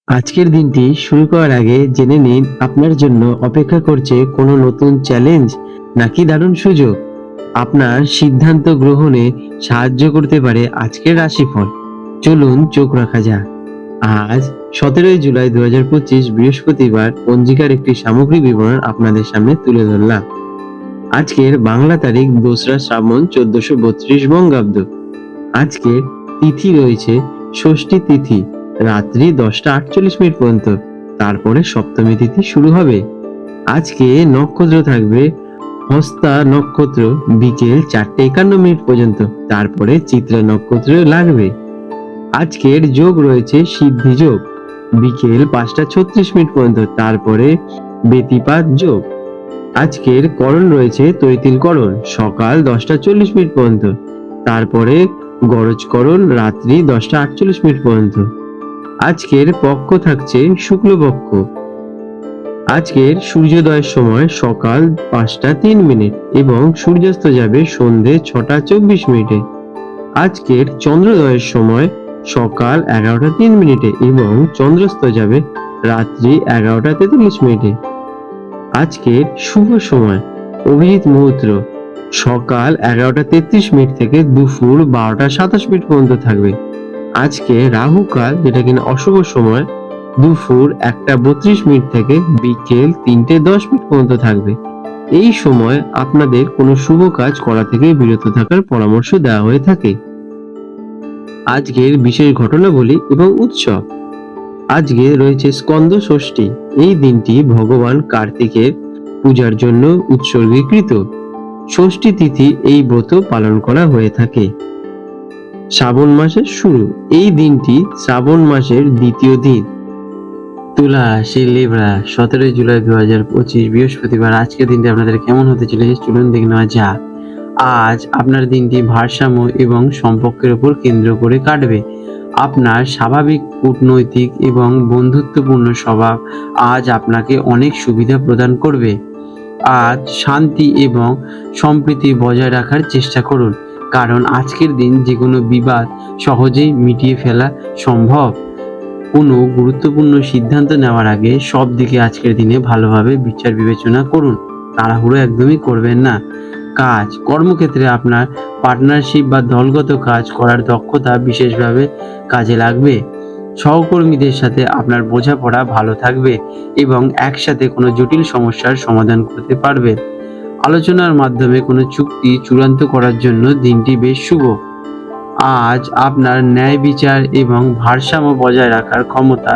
আজকের দিনটি শুরু করার আগে জেনে নিন আপনার জন্য অপেক্ষা করছে কোনো নতুন চ্যালেঞ্জ নাকি দারুণ সুযোগ। আপনার সিদ্ধান্ত গ্রহণে সাহায্য করতে পারে আজকের রাশিফল। চলুন চোখ রাখা যাক। আজ 17 জুলাই 2025 বৃহস্পতিবার পঞ্জিকার একটি সামগ্রিক বিবরণ আপনাদের সামনে তুলে ধরলাম। আজকের বাংলা তারিখ 2রা শ্রাবণ 1432 বঙ্গাব্দ। আজকের তিথি রয়েছে ষষ্ঠী তিথি, রাত্রি 10টা 48 মিনিট পর্যন্ত। তারপরে সপ্তমী তিথি শুরু হবে। আজকে নক্ষত্র থাকবে হস্তা নক্ষত্র বিকেল 4টা 51 মিনিট পর্যন্ত। তারপরে চিত্রা নক্ষত্র লাগবে। আজকের যোগ রয়েছে সিদ্ধি যোগ বিকেল 5টা 36 মিনিট পর্যন্ত। তারপরে ব্যতিপাত যোগ। আজকের করণ রয়েছে তৈতিল করণ সকাল 10টা 40 মিনিট পর্যন্ত। তারপরে গরজকরণ রাত্রি 10টা 48 মিনিট পর্যন্ত। আজকের পক্ষ থাকছে শুক্লপক্ষ। আজকের সূর্যোদয়ের সময় সকাল 5টা 3 মিনিট এবং সূর্যাস্ত যাবে সন্ধে 6টা 24 মিনিটে। আজকের চন্দ্রোদয়ের সময় সকাল 11টা 3 মিনিটে এবং চন্দ্রাস্ত যাবে রাত্রি 11টা 43 মিনিটে। আজকের শুভ সময় অভিজিৎ মুহূর্ত সকাল 11টা 33 মিনিট থেকে দুপুর 12টা 27 মিনিট পর্যন্ত থাকবে। আজকে রাহু কাল, যেটা কিনা অশুভ সময়, দুপুর 1টা 32 মিনিট থেকে বিকেল 3টে 10 মিনিট পর্যন্ত থাকবে। এই সময় আপনাদের কোনো শুভ কাজ করা থেকে বিরত থাকার পরামর্শ দেওয়া হয়ে থাকে। আজকের বিশেষ ঘটনাবলী এবং উৎসব। আজকে রয়েছে স্কন্দ ষষ্ঠী। এই দিনটি ভগবান কার্তিকের পূজার জন্য উৎসর্গীকৃত। ষষ্ঠী তিথি এই ব্রত পালন করা হয়ে থাকে। শ্রাবণ মাসের শুরু। এই দিনটি শ্রাবণ মাসের দ্বিতীয় দিন। তুলা রাশি, লিব্রা, 17 জুলাই 2025 বৃহস্পতিবার। আজকের দিনটি আপনাদের কেমন হতে চলেছে চলুন দেখে নেওয়া যাক। আজ আপনার দিনটি ভারসাম্য এবং সম্পর্কের উপর কেন্দ্র করে কাটবে। আপনার স্বাভাবিক কূটনৈতিক এবং বন্ধুত্বপূর্ণ স্বভাব আজ আপনাকে অনেক সুবিধা প্রদান করবে। আজ শান্তি এবং সম্প্রীতি বজায় রাখার চেষ্টা করুন, কারণ আজকের দিন যে কোনো বিবাদ সহজেই মিটিয়ে ফেলা সম্ভব। কোনো গুরুত্বপূর্ণ সিদ্ধান্ত নেওয়ার আগে সব দিকে আজকের দিনে ভালোভাবে বিচার বিবেচনা করুন। তাড়াহুড়ো একদমই করবেন না। কাজ কর্মক্ষেত্রে আপনার পার্টনারশিপ বা দলগত কাজ করার দক্ষতা বিশেষভাবে কাজে লাগবে। সহকর্মীদের সাথে আপনার বোঝাপড়া ভালো থাকবে এবং একসাথে কোনো জটিল সমস্যার সমাধান করতে পারবে। আলোচনার মাধ্যমে কোনো চুক্তি চূড়ান্ত করার জন্য দিনটি বেশ শুভ। আজ আপনার ন্যায় বিচার এবং ভারসাম্য বজায় রাখার ক্ষমতা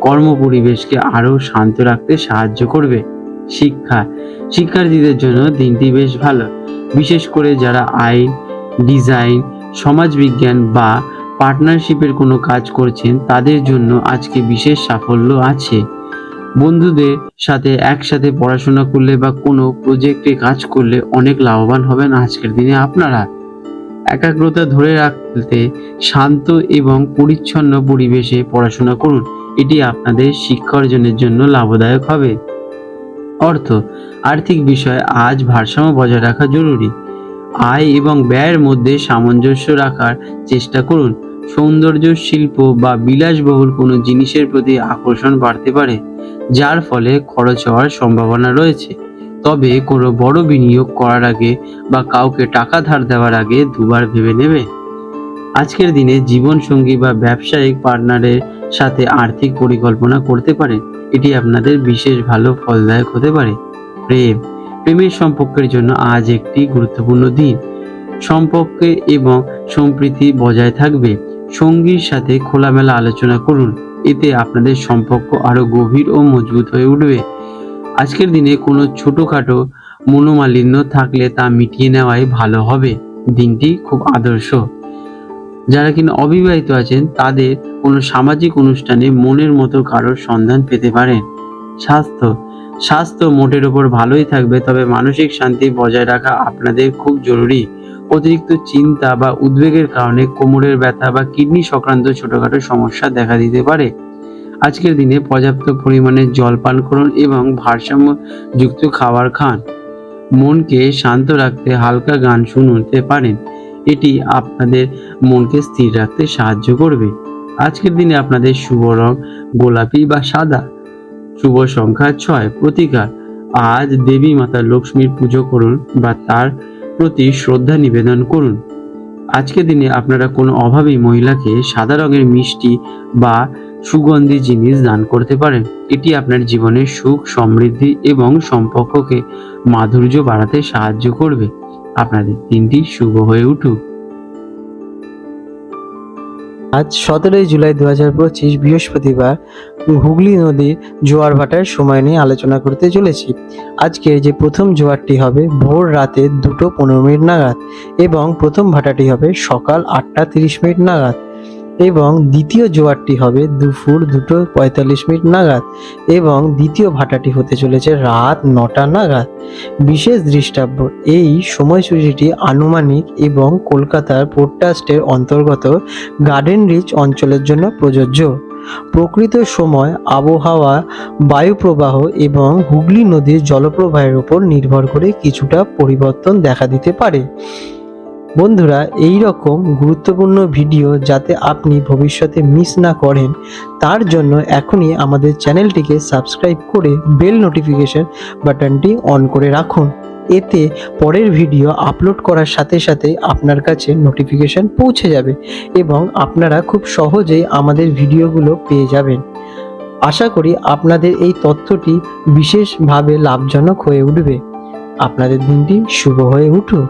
কর্মপরিবেশকে আরও শান্ত রাখতে সাহায্য করবে। শিক্ষার্থীদের জন্য দিনটি বেশ ভালো, বিশেষ করে যারা আইন, ডিজাইন, সমাজবিজ্ঞান বা পার্টনারশিপের কোনো কাজ করছেন তাদের জন্য আজকে বিশেষ সাফল্য আছে। বন্ধুদের সাথে একসাথে পড়াশোনা করলে বা কোনো প্রজেক্টে কাজ করলে অনেক লাভবান হবেন আজকের দিনে আপনারা। একাগ্রতা ধরে রাখতে শান্ত এবং পরিচ্ছন্ন পরিবেশে পড়াশোনা করুন। এটি আপনাদের শিক্ষা অর্জনের জন্য লাভদায়ক হবে। আর্থিক বিষয়ে আজ ভারসাম্য বজায় রাখা জরুরি। আয় এবং ব্যয়ের মধ্যে সামঞ্জস্য রাখার চেষ্টা করুন। সৌন্দর্য শিল্প বা বিলাসবহুল কোনো জিনিসের প্রতি আকর্ষণ বাড়তে পারে, যার ফলে খরচ হওয়ার সম্ভাবনা রয়েছে। তবে কোনো বড় বিনিয়োগ করার আগে বা কাউকে টাকা ধার দেওয়ার আগে দুবার ভেবে নেবে। আজকের দিনে জীবনসঙ্গী বা ব্যবসায়িক পার্টনারের সাথে আর্থিক পরিকল্পনা করতে পারেন। এটি আপনাদের বিশেষ ভালো ফলদায়ক হতে পারে। প্রেমের সম্পর্কের জন্য আজ একটি গুরুত্বপূর্ণ দিন। সম্পর্কে এবং সম্প্রীতি বজায় থাকবে। সঙ্গীর সাথে খোলামেলা আলোচনা করুন, এতে আপনাদের সম্পর্ক আরো গভীর ও মজবুত হয়ে উঠবে। আজকের দিনে কোনো ছোটখাটো মনোমালিন্য থাকলে তা মিটিয়ে নেওয়াই ভালো হবে। দিনটি খুব আদর্শ। যারা কিনা অবিবাহিত আছেন তাদের কোনো সামাজিক অনুষ্ঠানে মনের মতো কারোর সন্ধান পেতে পারেন। স্বাস্থ্য মোটের ওপর ভালোই থাকবে, তবে মানসিক শান্তি বজায় রাখা আপনাদের খুব জরুরি। অতিরিক্ত চিন্তা বা উদ্বেগের কারণে কোমরের ব্যথা বা কিডনি সংক্রান্ত ছোটখাটো সমস্যা দেখা দিতে পারে। আজকের দিনে পর্যাপ্ত পরিমাণে জল পান করুন এবং ভারসাম্যযুক্ত খাবার খান। মনকে শান্ত রাখতে হালকা গান শুনতে পারেন, এটি আপনাদের মনকে স্থির রাখতে সাহায্য করবে। আজকের দিনে আপনাদের শুভ রং গোলাপি বা সাদা। শুভ সংখ্যা 6। প্রতিকার: আজ দেবী মাতা লক্ষ্মীর পুজো করুন বা তার প্রতি শ্রদ্ধা নিবেদন করুন। আজকের দিনে আপনারা কোনো অভাবী মহিলাকে সাদা রঙের মিষ্টি বা সুগন্ধি জিনিস দান করতে পারেন। এটি আপনার জীবনের সুখ, সমৃদ্ধি এবং সম্পর্ককে মাধুর্য বাড়াতে সাহায্য করবে। আপনাদের দিনটি শুভ হয়ে উঠুক। আজ 17 জুলাই 2025 বৃহস্পতিবার হুগলি নদীর জোয়ার ভাটার সময় নিয়ে আলোচনা করতে চলেছি। আজকের যে প্রথম জোয়ারটি হবে ভোর রাতে 2:15 নাগাদ এবং প্রথম ভাটাটি হবে সকাল 8:30 নাগাদ এবং দ্বিতীয় জোয়ারটি হবে দুপুর 2:45 নাগাদ এবং দ্বিতীয় ভাটাটি হতে চলেছে রাত 9টা নাগাদ। বিশেষ দৃষ্টাব্য: এই সময়সূচিটি আনুমানিক এবং কলকাতার পোর্ট ট্রাস্টের অন্তর্গত গার্ডেন রিচ অঞ্চলের জন্য প্রযোজ্য। প্রকৃত সময় আবহাওয়া, বায়ুপ্রবাহ এবং হুগলি নদীর জলপ্রবাহের উপর নির্ভর করে কিছুটা পরিবর্তন দেখা দিতে পারে। বন্ধুরা, এই রকম গুরুত্বপূর্ণ ভিডিও যাতে আপনি ভবিষ্যতে মিস না করেন তার জন্য এখনই আমাদের চ্যানেলটিকে সাবস্ক্রাইব করে বেল নোটিফিকেশন বাটনটি অন করে রাখুন। এতে পরের ভিডিও আপলোড করার সাথে সাথে আপনার কাছে নোটিফিকেশন পৌঁছে যাবে এবং আপনারা খুব সহজেই আমাদের ভিডিওগুলো পেয়ে যাবেন। আশা করি আপনাদের এই তথ্যটি বিশেষভাবে লাভজনক হয়ে উঠবে। আপনাদের দিনটি শুভ হয়ে উঠুক।